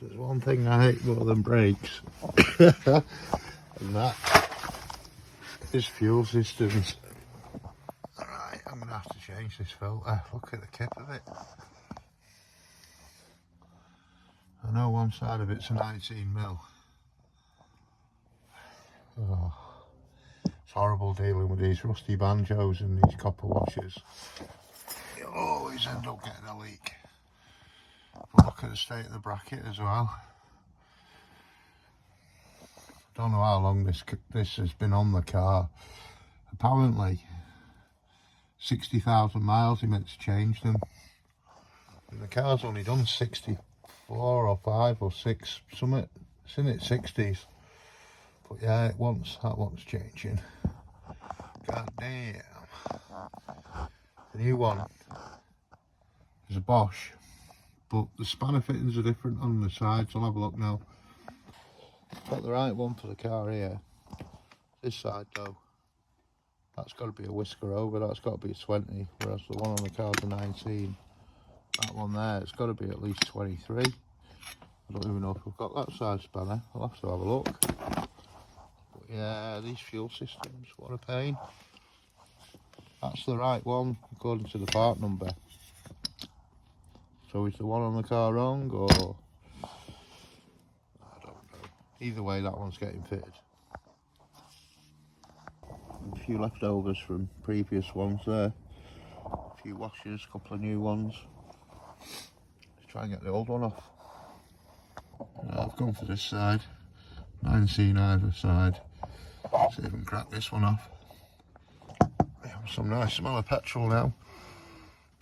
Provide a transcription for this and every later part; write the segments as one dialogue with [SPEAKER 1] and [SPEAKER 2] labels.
[SPEAKER 1] There's one thing I hate more than brakes, and that is fuel systems. Alright, I'm going to have to change this filter. Look at the kit of it. I know one side of it's a 19mm. Oh, it's horrible dealing with these rusty banjos and these copper washers. You always end up getting a leak. But look at the state of the bracket as well. Don't know how long this has been on the car. Apparently 60,000 miles he meant to change them. And the car's only done 64 or 5 or 6, something. It's in its 60s. But yeah, that wants changing. God damn. The new one is a Bosch, but the spanner fittings are different on the sides. I'll have a look now. Got the right one for the car here. This side though, that's got to be a whisker over, that's got to be a 20, whereas the one on the car's a 19. That one there, it's got to be at least 23. I don't even know if we've got that size spanner. I'll have to have a look. But yeah, these fuel systems, what a pain. That's the right one according to the part number. So is the one on the car wrong, or I don't know. Either way, that one's getting fitted. A few leftovers from previous ones there. A few washers, a couple of new ones. Let's try and get the old one off. I've gone for this side. 19 either side. See if I can crack this one off. Some nice smell of petrol now.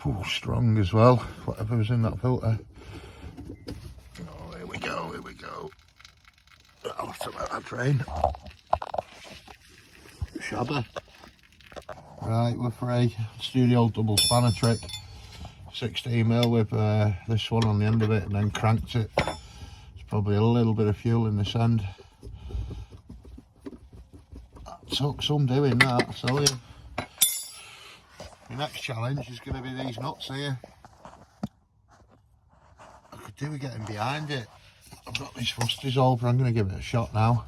[SPEAKER 1] Ooh, strong as well, whatever was in that filter. Oh, here we go, here we go. I'll have to let that drain. Shabba. Right, we're free. Let's do the old double spanner trick. 16mm with this one on the end of it, and then cranked it. There's probably a little bit of fuel in this end. That took some doing that, I tell you. The next challenge is going to be these nuts here. I could do with getting behind it. I've got these rusties over, I'm going to give it a shot now.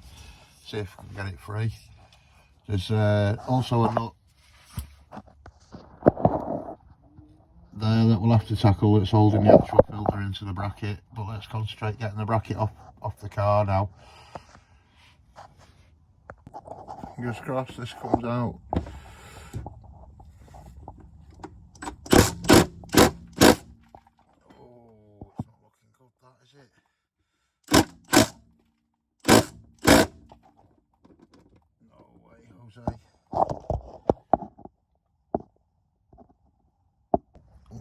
[SPEAKER 1] See if I can get it free. There's also a nut there that we'll have to tackle that's holding the actual filter into the bracket. But let's concentrate getting the bracket off the car now. Fingers crossed this comes out.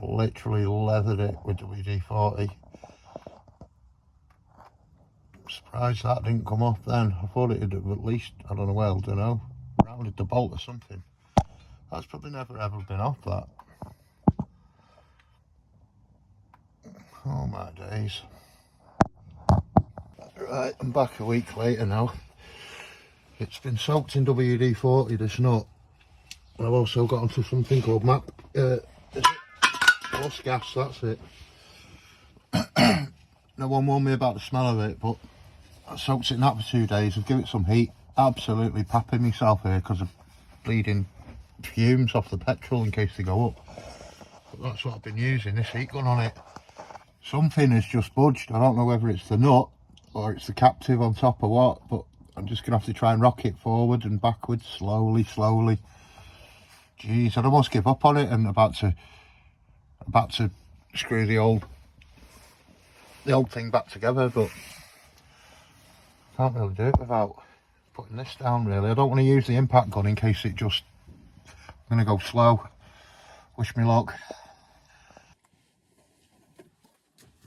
[SPEAKER 1] Literally leathered it with WD-40. I'm surprised that didn't come off then. I thought it'd have at least, I don't know, well, I don't know, rounded the bolt or something. That's probably never ever been off, that. Oh my days. Right, I'm back a week later now. It's been soaked in WD-40, this nut. And I've also got onto something called plus gas, that's it. No one warned me about the smell of it, but I soaked it in that for 2 days. I've given it some heat. Absolutely papping myself here because of bleeding fumes off the petrol in case they go up. But that's what I've been using, this heat gun on it. Something has just budged. I don't know whether it's the nut or it's the captive on top or what, but I'm just going to have to try and rock it forward and backwards slowly. Jeez, I'd almost give up on it and about to screw the old thing back together, but can't really do it without putting this down really. I don't want to use the impact gun in case it just, I'm going to go slow. Wish me luck.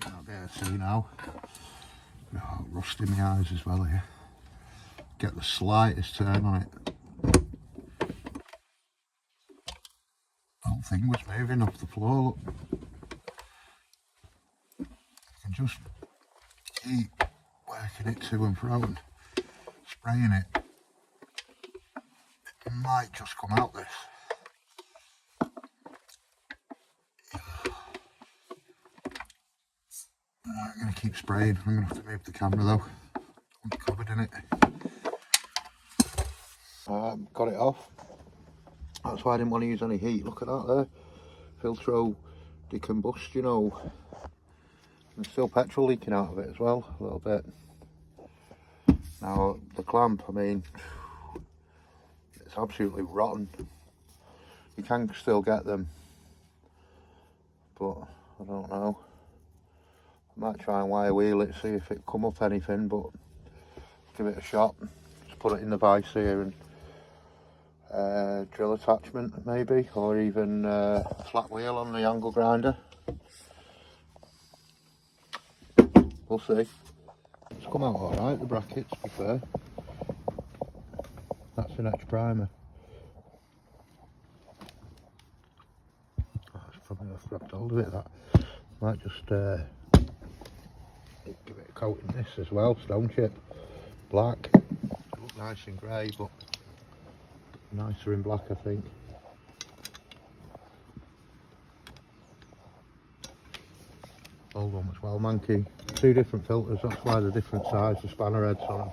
[SPEAKER 1] I'll be able to see now. Oh, rust in my eyes as well here. Get the slightest turn on it. Whole thing was moving off the floor, look. You can just keep working it to and fro and spraying it. It might just come out this. I'm going to keep spraying. I'm going to have to move the camera though. I'm covered in it. Got it off. That's why I didn't want to use any heat. Look at that there. Filtro decombust, you know. There's still petrol leaking out of it as well, a little bit. Now the clamp, I mean, it's absolutely rotten. You can still get them, but I don't know. I might try and wire wheel it, see if it come up anything, but give it a shot. Just put it in the vise here and drill attachment maybe, or even a flat wheel on the angle grinder. We'll see. It's come out alright, the brackets, to be fair. That's an X primer. That's probably I've grabbed hold of it, that. Might just give it a coat in this as well, stone chip. Black. It looks nice in grey, but nicer in black, I think. Old one as well, manky. Two different filters, that's why they're different size, the spanner heads on them.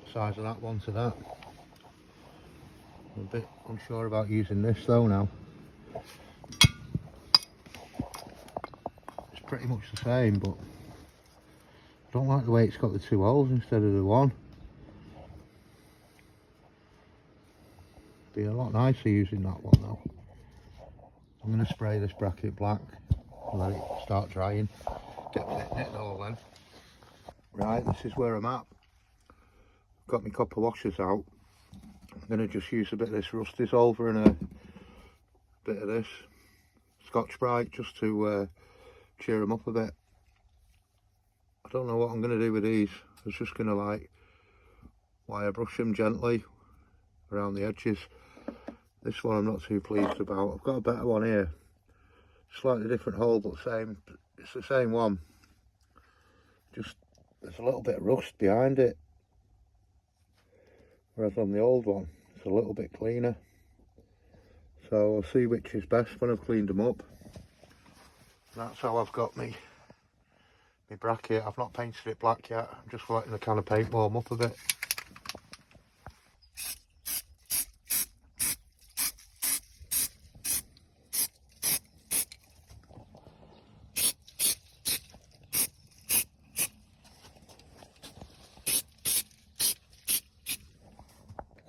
[SPEAKER 1] The size of that one to that. I'm a bit unsure about using this though now. It's pretty much the same, but I don't like the way it's got the two holes instead of the one. Be a lot nicer using that one though. I'm going to spray this bracket black and let it start drying. Get the knitting all then. Right, this is where I'm at. Got my copper washers out. I'm going to just use a bit of this rust dissolver and a bit of this Scotch-Brite just to cheer them up a bit. I don't know what I'm going to do with these. I was just going to like wire brush them gently around the edges. This one I'm not too pleased about. I've got a better one here. Slightly different hole, but same. It's the same one. Just there's a little bit of rust behind it. Whereas on the old one, it's a little bit cleaner. So I'll see which is best when I've cleaned them up. That's how I've got my bracket. I've not painted it black yet. I'm just letting the can of paint warm up a bit.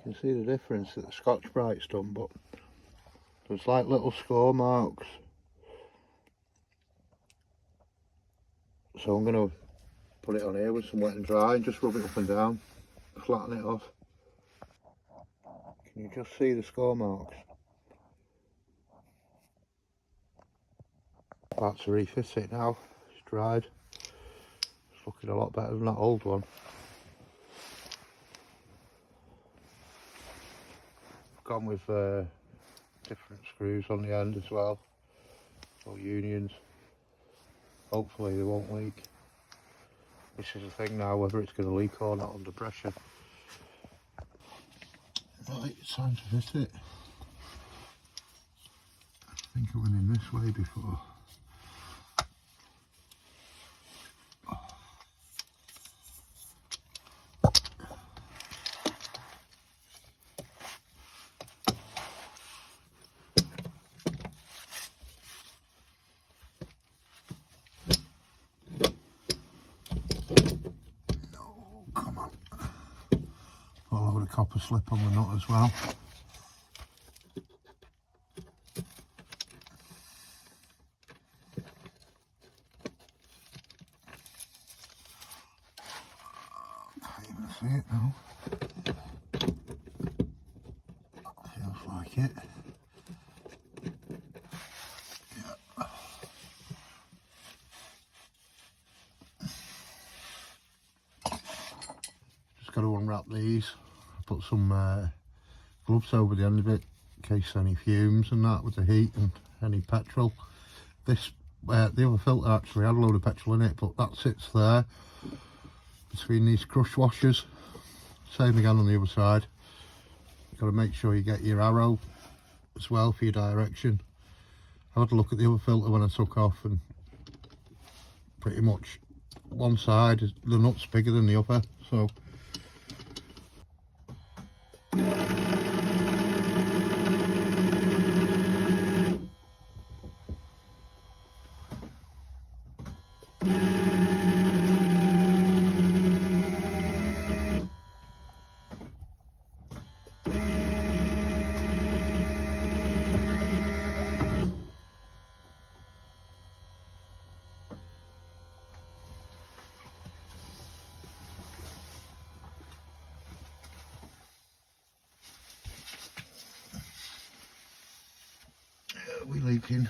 [SPEAKER 1] You can see the difference that the Scotch-Brite's done, but there's like little score marks. So I'm going to put it on here with some wet and dry and just rub it up and down, flatten it off. Can you just see the score marks? About to refit it now, it's dried. It's looking a lot better than that old one. I've gone with different screws on the end as well, or unions. Hopefully they won't leak. This is the thing now, whether it's going to leak or not under pressure. Right, it's time to fit it. I think I went in this way before. Copper slip on the nut as well. Can't even see it now. Feels like it. Yeah. Just got to unwrap these. Put some gloves over the end of it in case any fumes and that with the heat and any petrol. This the other filter actually had a load of petrol in it, but that sits there between these crush washers. Same again on the other side. You've got to make sure you get your arrow as well for your direction. I had a look at the other filter when I took off, and pretty much one side, the nut's bigger than the other, so we leaking.